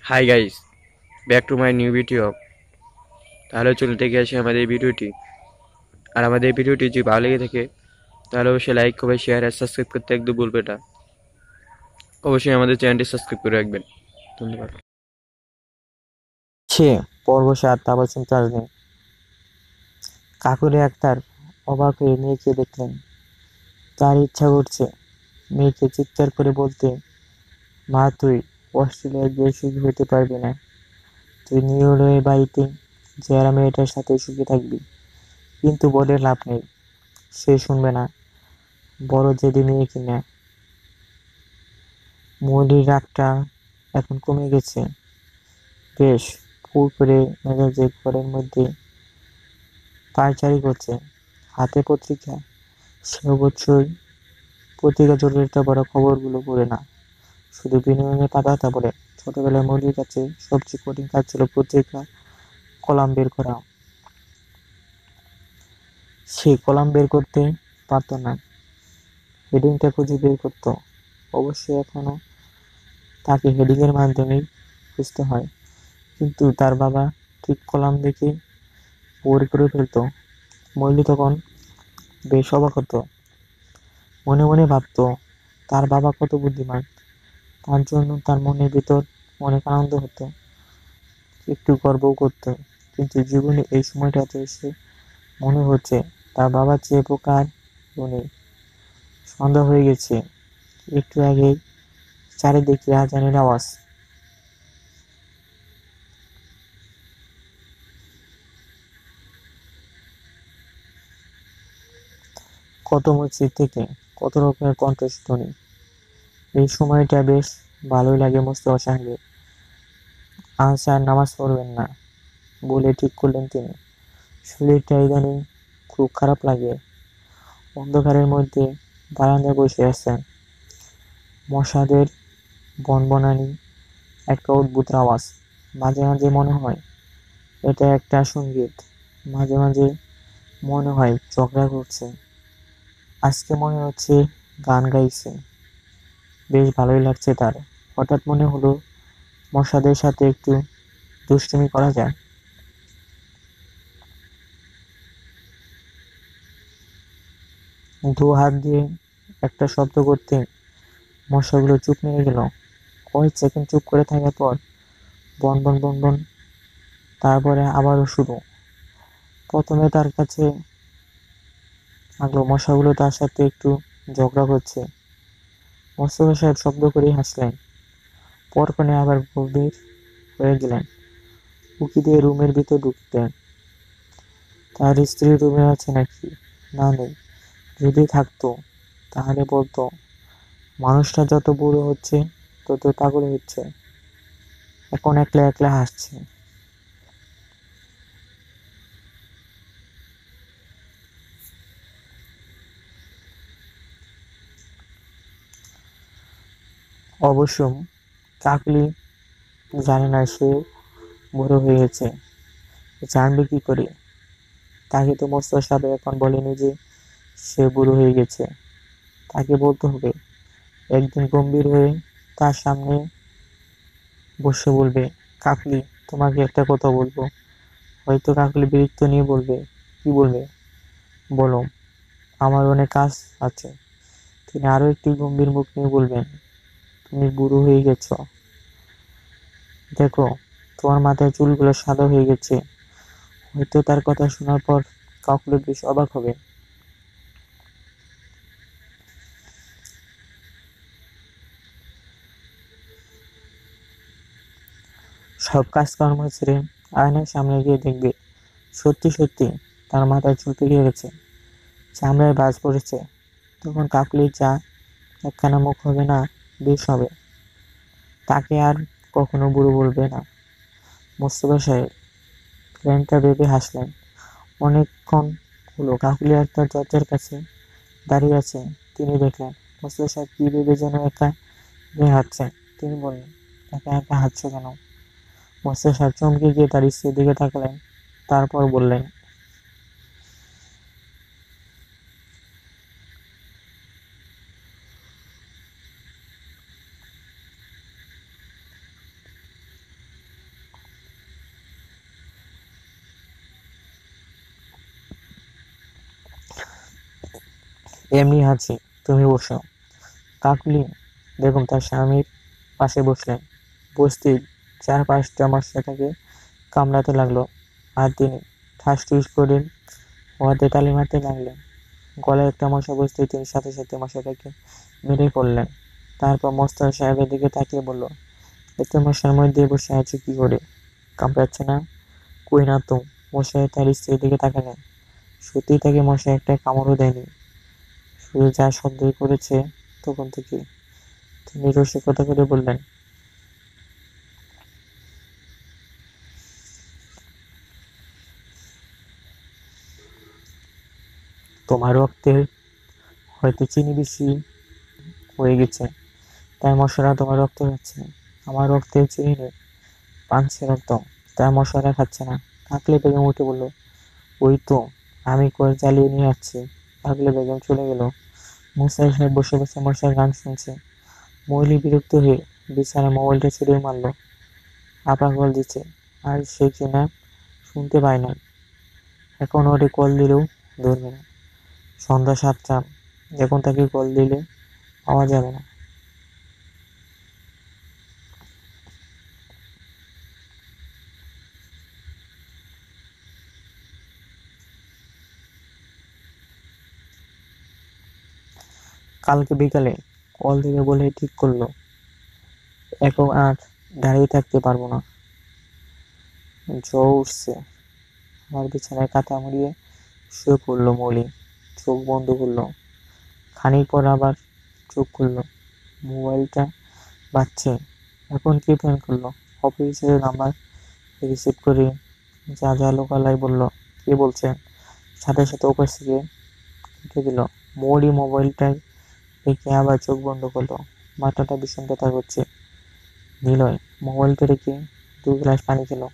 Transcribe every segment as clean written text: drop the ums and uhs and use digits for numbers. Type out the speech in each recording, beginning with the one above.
Hi guys, back to my new video. তাহলে চলুন দেখে আসি আমাদের এই ভিডিওটি। আর আমাদের এই ভিডিওটি যদি ভালো লেগে থাকে তাহলে অবশ্যই লাইক করবে, শেয়ার আর সাবস্ক্রাইব করতে একদম ভুলবে না। অবশ্যই আমাদের চ্যানেলটি সাবস্ক্রাইব করে রাখবেন। ধন্যবাদ। সে পর্ব ৭ তাবাসসুম তাজনীন। কাকুরে আক্তার অবাক হয়ে মেয়েকে দেখলেন। তার ইচ্ছা করছে মেয়েকে চিৎকার করে বলতে, মা তুই অস্ট্রেলিয়ায় গিয়ে সুখী হতে পারবি না। তুই নিউ ইয়র্কের বাড়িতে যারা মেয়েটার সাথে সুখী থাকবি। কিন্তু বলে লাভ নেই, সে শুনবে না। বড় জেদি মেয়ে কিনা। মৌলির রাগটা এখন কমে গেছে। বেশ ফুল করে মেজাজে ঘরের মধ্যে পায়চারি করছে। হাতে পত্রিকা। সে অবশ্যই পত্রিকা জরুরিটা বড় খবরগুলো পড়ে না, শুধু বিনিময়ে পাতাটা পড়ে। ছোটবেলায় মৌলির কাছে সবচেয়ে কঠিন কাজ ছিল পত্রিকা কলাম বের করা। সে কলাম বের করতে পারত না, হেডিংটা খুঁজে বের করত। অবশ্যই এখনো তাকে হেডিংয়ের মাধ্যমেই খুঁজতে হয়, কিন্তু তার বাবা ঠিক কলাম দেখে বের করে ফেলত। মৌলি তখন বেশ অবাক হতো, মনে মনে ভাবত তার বাবা কত বুদ্ধিমান। তার জন্য তার মনের ভিতর অনেক আনন্দ হতো, একটু গর্বও করত। কিন্তু জীবনে এই সময়টাতে এসে মনে হচ্ছে তার বাবার চেয়ে বোকা আর কেউ নেই। সন্ধ্যা হয়ে গেছে। একটু আগেই চারিদিকে আজানের আওয়াজ। কত মসজিদ থেকে কত রকমের কণ্ঠধ্বনি। এই সময়টা বেশ ভালোই লাগে মোস্তফা সাহেবের। আজ আর নামাজ পড়বেন না বলে ঠিক করলেন তিনি। শরীরটা ইদানিং খুব খারাপ লাগে। অন্ধকারের মধ্যে বারান্দায় বসে আছেন। মশাদের বনবনানি, একটা অদ্ভুত আওয়াজ। মাঝে মাঝে মনে হয় এটা একটা সঙ্গীত, মাঝে মাঝে মনে হয় ঝগড়া করছে। আজকে মনে হচ্ছে গান গাইছে। বেশ ভালোই লাগছে তার। হঠাৎ মনে হলো মশাদের সাথে একটু দুষ্টুমি করা যায়। দু হাত দিয়ে একটা শব্দ করতে মশাগুলো চুপ মেরে গেল। কয়েক সেকেন্ড চুপ করে থাকার পর বন বন বন বন, তারপরে আবারও শুরু। প্রথমে তার কাছে লাগলো মশাগুলো তার সাথে একটু ঝগড়া করছে। মোস্তফা সাহেব শব্দ করেই হাসলেন। পরক্ষণে আবার গম্ভীর হয়ে গেলেন। উঁকি দিয়ে রুমের ভিতর ঢুকতেন। তার স্ত্রী রুমে আছে নাকি? না, নেই। যদি থাকতো তাহলে বলতো, মানুষটা যত বুড়ো হচ্ছে তত পাগল হচ্ছে। এখন একলা একলা হাসছে। অবশ্য কাকলি জানে না সে বুড়ো হয়ে গেছে। জানবে কি করে? তাকে তো মোস্তফা সাহেব এখন বলেনি যে সে বুড়ো হয়ে গেছে। তাকে বলতে হবে। একদিন গম্ভীর হয়ে তার সামনে বসে বলবে, কাকলি, তোমাকে একটা কথা বলবো। হয়তো কাকলি বিরক্ত নিয়ে বলবে, কি বলবে? বলো। আমার অনেক কাজ আছে। তিনি আরো একটি গম্ভীর মুখ নিয়ে বলবেন, তুমি বুড়ো হয়ে গেছো। দেখো, তোমার মাথায় চুলগুলো সাদা হয়ে গেছে। হয়তো তার কথা শোনার পর কাকলি বেশ অবাক হবে। সব কাজকর্ম ছেড়ে আয়নার সামনে গিয়ে দেখবে সত্যি সত্যি তার মাথায় চুল পেকে গেছে, চামড়ায় ভাঁজ পড়েছে। তখন কাকলির যা একখানা মুখ হবে না, বেশ হবে। তাকে আর কখনো বুড়ো বলবে না। মোস্তফা সাহেব প্ল্যানটা ভেবে হাসলেন। অনেকক্ষণ হলো কাকলি আর তার দরজার কাছে দাঁড়িয়ে আছে। তিনি দেখলেন মোস্তফা সাহেব কি ভেবে যেন একা হাঁটছেন। তিনি বললেন, একা একা হাঁটছো কেন? মোস্তফা সাহেব চমকে গিয়ে তার স্ত্রীর দিকে তাকালেন, তারপর বললেন, এমনি আছি, তুমি বসো। কাকলি বেগম তার স্বামীর পাশে বসলেন। বসতেই 4-5টা মশা তাকে কামড়াতে লাগলো, আর তিনি ঠাস ঠুস করে ওয়াতে তালি মারতে লাগলেন। গলায় একটা মশা বসতেই তিনি সাথে সাথে মশাটাকে মেরে পড়লেন। তারপর মোস্তফা সাহেবের দিকে তাকিয়ে বলল, এত মশার মধ্যে বসে আছো কি করে? কামড়াচ্ছে না? কই না তো। মশাই তার স্ত্রীর দিকে তাকালেন। সত্যিই তাকে মশা একটা কামড়ও দেয়নি, শুধু যা শব্দই করেছে তখন থেকে। তিনি রসিকতা করে বললেন, তোমার রক্তের হয়তো চিনি বেশি হয়ে গেছে, তাই মশারা তোমার রক্ত খাচ্ছে। আমার রক্তে চিনি নেই, পানছে রক্ত, তাই মশারা খাচ্ছে না। কাকলি বেগম উঠে বলল, ওই তো আমি কল জ্বালিয়ে নিয়ে আসছি। কাকলি বেগম চলে গেল। মুসাই সাহেব বসে বসে মশার গান শুনছে। মৌলি বিরক্ত হয়ে বিছানায় মোবাইলটা ছুঁড়ে মারল। আপা কল দিচ্ছে, আর সে কিনা শুনতে পায় না। এখন ওরে কল দিলেও ধরবে না। সন্ধ্যা 7টা, এখন তাকে কল দিলে পাওয়া যাবে না। কালকে বিকালে কল দেবে বলে ঠিক করলো। এখন আর দাঁড়িয়ে থাকতে পারবো না, জ্বর উঠছে। আমার বিছানায় কাঁথা মুড়িয়ে শুয়ে পড়লো মৌলি। চোখ বন্ধ করলো, খানিক পর আবার চোখ খুললো। মোবাইলটা বাজছে। এখন কে ফোন করলো? অফিসের নাম্বার। রিসিভ করে যা যা লোকালাই বলল, কে বলছেন? সাথে সাথে ওপাশ থেকে কেটে দিল। মৌরি মোবাইলটাই রেখে আবার চোখ বন্ধ করলো। মাথাটা ভীষণ ব্যথা করছে। নিলয় মোবাইলটা রেখে 2 গ্লাস পানি খেলো।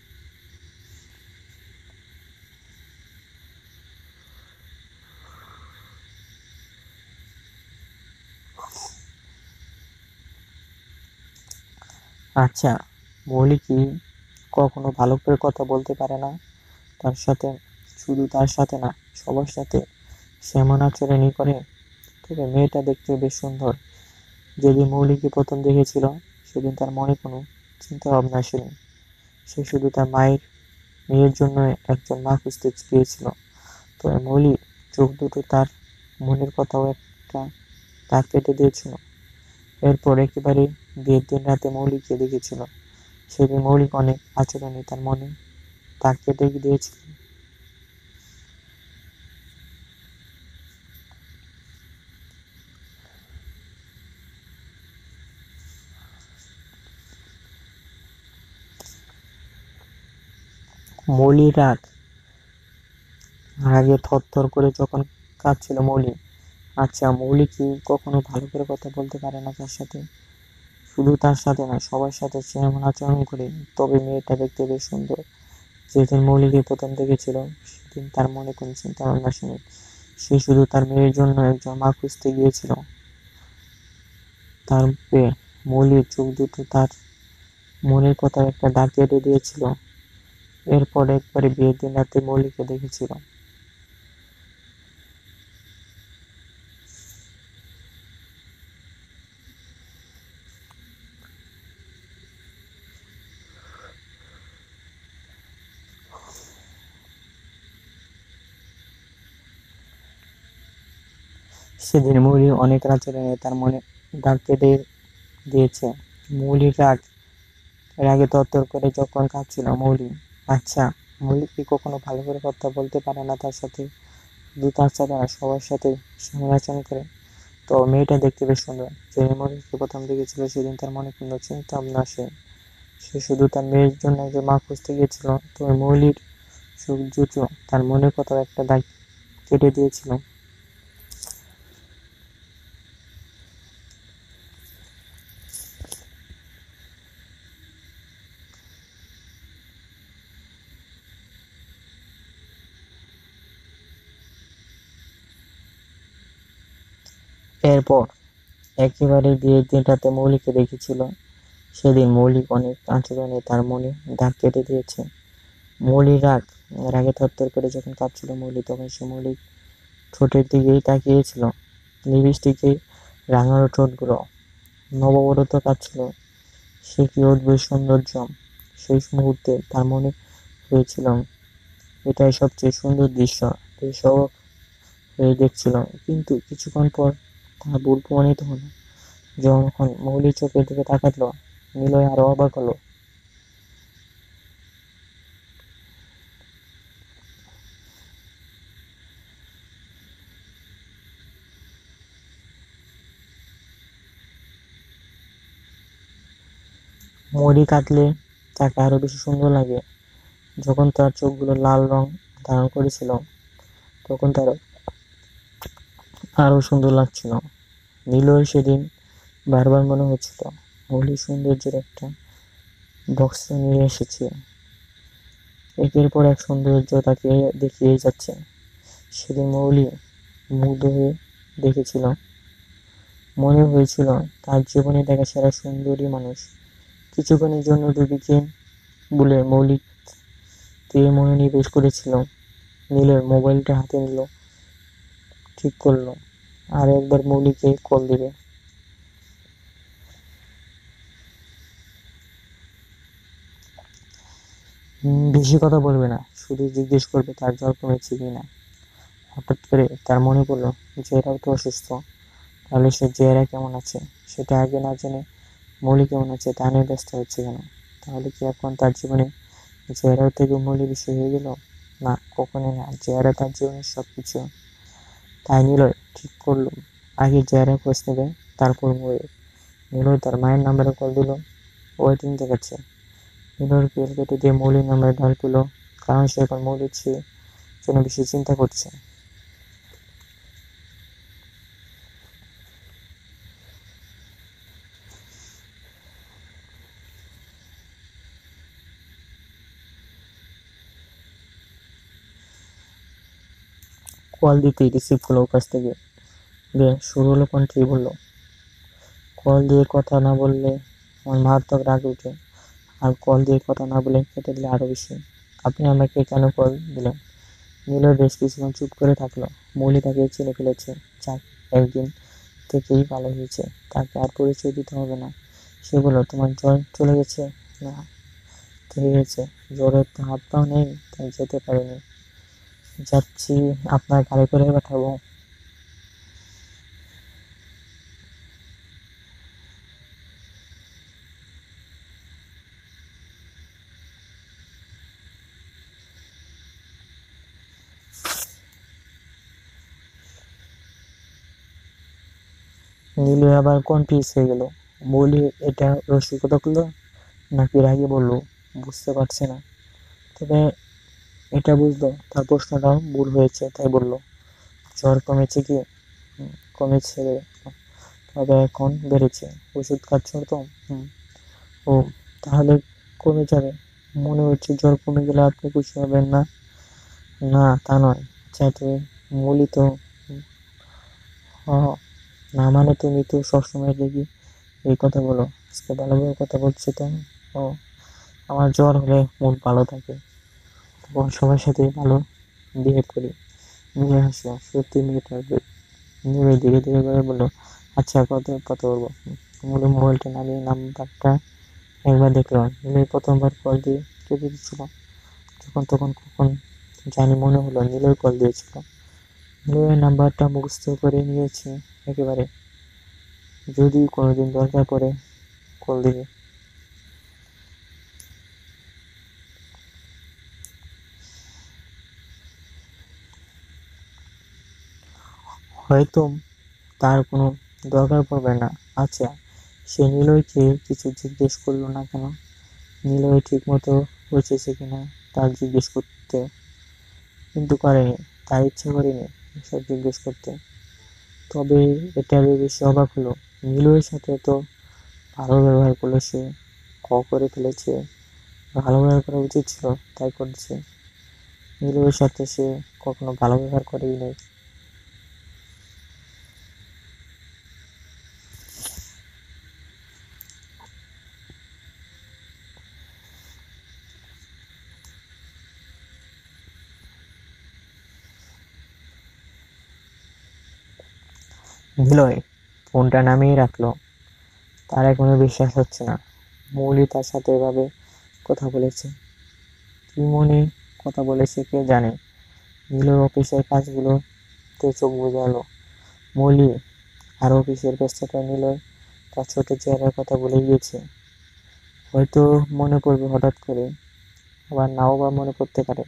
আচ্ছা, মৌলি কি কখনো ভালো করে কথা বলতে পারে না? তার সাথে, শুধু তার সাথে না, সবার সাথে সে এমন আচরণই করে। তবে মেয়েটা দেখতে বেশ সুন্দর। যেদিন মৌলিকে প্রথম দেখেছিল সেদিন তার মনে কোনো চিন্তা ভাবনা আসেনি। সে শুধু তার মেয়ের জন্য একজন মা খুঁজতে গিয়েছিল। তবে মৌলি চোখ দুটো তার মনের কথাও একটা দাগ কেটে দিয়েছিল। এরপর একেবারে বিয়ের দিন রাতে মৌলিকে দেখেছিল। সেদিন মৌলিক অনেক আচরণে তার মনে দাগ কেটে দিয়েছিল। মৌলির রাগে থরথর করে যখন কাঁদছিল মৌলি। আচ্ছা, মৌলি কি কখনো ভালো করে কথা বলতে পারে না তার সাথে? শুধু তার সাথে না, সবার সাথে সে এমন আচরণ করে। তবে মেয়েটা দেখতে বেশ সুন্দর। যেদিন মৌলিকে প্রথম দেখেছিল সেদিন তার মনে কোনো চিন্তা ভাবনা আসেনি। সে শুধু তার মেয়ের জন্য একজন মা খুঁজতে গিয়েছিল। তার পেয়ে মৌলির চোখ দুটো তার মনের কথা একটা দাগ কেটে দিয়েছিল। এরপর একবারে বিয়ের দিন রাতে মৌলিকে দেখেছিল। সেদিন মৌলি অনেক আচরণে তার মনে দাগ কেটে দিয়েছে। মৌলির রাগে তরতর করে যখন কাঁদছিল মৌলি। আচ্ছা, মৌলি কি কখনো ভালো করে কথা বলতে পারে না তার সাথে? শুধু তার সাথে না, সবার সাথে সেমন আচরণ করে। তো মেয়েটা দেখতে বেশ সুন্দর। যেদিন মৌলিকে প্রথম দেখেছিল সেদিন তার মনে কোনো চিন্তা ভাবনা আসে। সে শুধু তার মেয়ের জন্য একজন মা খুঁজতে গিয়েছিল। তবে মৌলির চোখ দুটো তার মনের কোথাও একটা দাগ কেটে দিয়েছিল। এরপর একেবারে বিয়ের দিন রাতে মৌলিকে দেখেছিল। সেদিন মৌলিক অনেক আচরণে তার মনে দাগ কেটে দিয়েছে। মৌলির রাগে থরথর করে যখন কাঁপছিল মৌলি, তখন সে মৌলিক ঠোঁটের দিকেই তাকিয়েছিল। লিপস্টিকে রাঙানো ঠোঁটগুলো নববধূ কাঁদছিল। সে কি অদ্ভুত সৌন্দর্য! শেষ মুহূর্তে তার মনে হয়েছিল এটাই সবচেয়ে সুন্দর দৃশ্য। সে অবাক হয়ে দেখছিল, কিন্তু কিছুক্ষণ পর তার ভুল প্রমাণিত হলো। যখন মৌলির চোখের দিকে তাকালো, নিলয় আরো অবাক হলো। মৌরি কাঁদলে তাকে আরো বেশি সুন্দর লাগে। যখন তার চোখগুলো লাল রং ধারণ করেছিল, তখন তার আরো সুন্দর লাগছিল। নীলয়ের সেদিন বারবার মনে হচ্ছিল মৌলির সৌন্দর্যের একটা বক্স নিয়ে এসেছে। একের পর এক সৌন্দর্য তাকে দেখিয়ে যাচ্ছে। সেদিন মৌলি মুগ্ধ হয়ে দেখেছিল, মনে হয়েছিল তার জীবনে দেখা সেরা সুন্দরী মানুষ। কিছুক্ষণের জন্য রুবিকে বলে মৌলিক তীরে মনোনিবেশ করেছিল। নীলের মোবাইলটা হাতে নিল, ঠিক করলো আর একবার মৌলিকে কল দিবে। বেশি কথা বলবে না, শুধু জিজ্ঞেস করবে তার জ্বর কমেছে কিনা। হঠাৎ করে তার মনে পড়লো জয়রাও তো অসুস্থ। তাহলে সে জয়রা কেমন আছে সেটা আগে না জেনে মৌলি কেমন আছে তা নিয়ে ব্যস্ত হচ্ছে কেন? তাহলে কি এখন তার জীবনে জয়রাও থেকে মৌলি বেশি হয়ে গেল? না, কখনোই না। জয়রা তার জীবনের সবকিছু। তাই নিলয় ঠিক করলো আগে জয়রা খোঁজ নেবে, তারপর মৌলি। নিলয় তার মায়ের নাম্বারে কল দিল। ওয়েটিং দেখাচ্ছে। নিলয়ের কল কেটে দিয়ে মৌলির নাম্বারে ডায়াল করলো, কারণ সে এখন মৌলির জন্য বেশি চিন্তা করছে। কল দিতেই রিসিভ করলো ওর কাছ থেকে। শুরু হলো কণ্ঠেই বললো, কল দিয়ে কথা না বললে আমার মারাত্মক রাগ ওঠে, আর কল দিয়ে কথা না বলে কেটে দিলে আরো বেশি। আপনি আমাকে কেন কল দিলেন? নীলয় বেশ কিছুক্ষণ চুপ করে থাকলো। মৌলি তাকে চিনে ফেলেছে। যাক, একদিন থেকেই ভালো হয়েছে, তাকে আর পরিচয় দিতে হবে না। সে বলল, তোমার জ্বর চলে গেছে? না, থেকে গেছে। জ্বরের তো হাত পাও নেই, তাই যেতে পারিনি। যাচ্ছি, আপনার গাড়ি করে পাঠাবো। নীলয় আবার কনফিউজ হয়ে গেল। মৌলি এটা রসিকতা করলো নাকি রাগে বললো, বুঝতে পারছে না। তবে এটা বুঝলো তার প্রশ্নটাও ভুল হয়েছে, তাই বলল, জ্বর কমেছে কি? কমেছে রে, তবে এখন বেড়েছে। ওষুধ খাচ্ছ তো? ও, তাহলে কমে যাবে। মনে হচ্ছে জ্বর কমে গেলে আপনি খুশি হবেন না। না, তা নয়। আচ্ছা, তুমি মৌলি তো হ, না মানে তুমি তো সবসময় দেখি এই কথা বলো, আজকে ভালোভাবে কথা বলছো তো? ও, আমার জ্বর হলে মন ভালো থাকে, তখন সবার সাথে ভালো বিহেভ করি। মিলে হাসলো, সত্যি মেয়েটা নিয়ে ধীরে ধীরে করে বললো, আচ্ছা কত কত বলবো। বলে মোবাইলটা নামিয়ে নাম্বারটা একবার দেখলো। নীলয় প্রথমবার কল দিয়ে কেটে দিচ্ছিল। যখন তখন কখন জানি মনে হলো নীলয় কল দিয়েছিল। নীলয়ের নাম্বারটা মুখস্থ করে নিয়েছি একেবারে, যদি কোনোদিন দরকার পড়ে কল দিবে। হয়তো তার কোনো দরকার পড়বে না। আচ্ছা, সে নিলয়কে কিছু জিজ্ঞেস করলো না কেন? নিলয় ঠিক মতো পৌঁছেছে কিনা তার জিজ্ঞেস করতে, কিন্তু করেনি। তার ইচ্ছে করেনি এসব জিজ্ঞেস করতে। তবে এটা ভেবে সে অবাক হলো, নিলয়ের সাথে তো ভালো ব্যবহার করলো সে, করে ফেলেছে। ভালো ব্যবহার করা উচিত ছিল, তাই করেছে। নিলয়ের সাথে সে কখনো ভালো ব্যবহার করেই নাই। নিলয় ফোনটা নামিয়ে রাখলো। তার এখনো বিশ্বাস হচ্ছে না মৌলি তার সাথে এভাবে কথা বলেছে। কি মনে কথা বলেছে কে জানে। নিলয় অফিসের কাজগুলোতে চোখ বোঝালো। মৌলি আর অফিসের ব্যস্ততায় নিলয় তার ছোট চেহারার কথা ভুলে গিয়েছে। হয়তো মনে পড়বে হঠাৎ করে, আবার নাও বা মনে পড়তে পারে।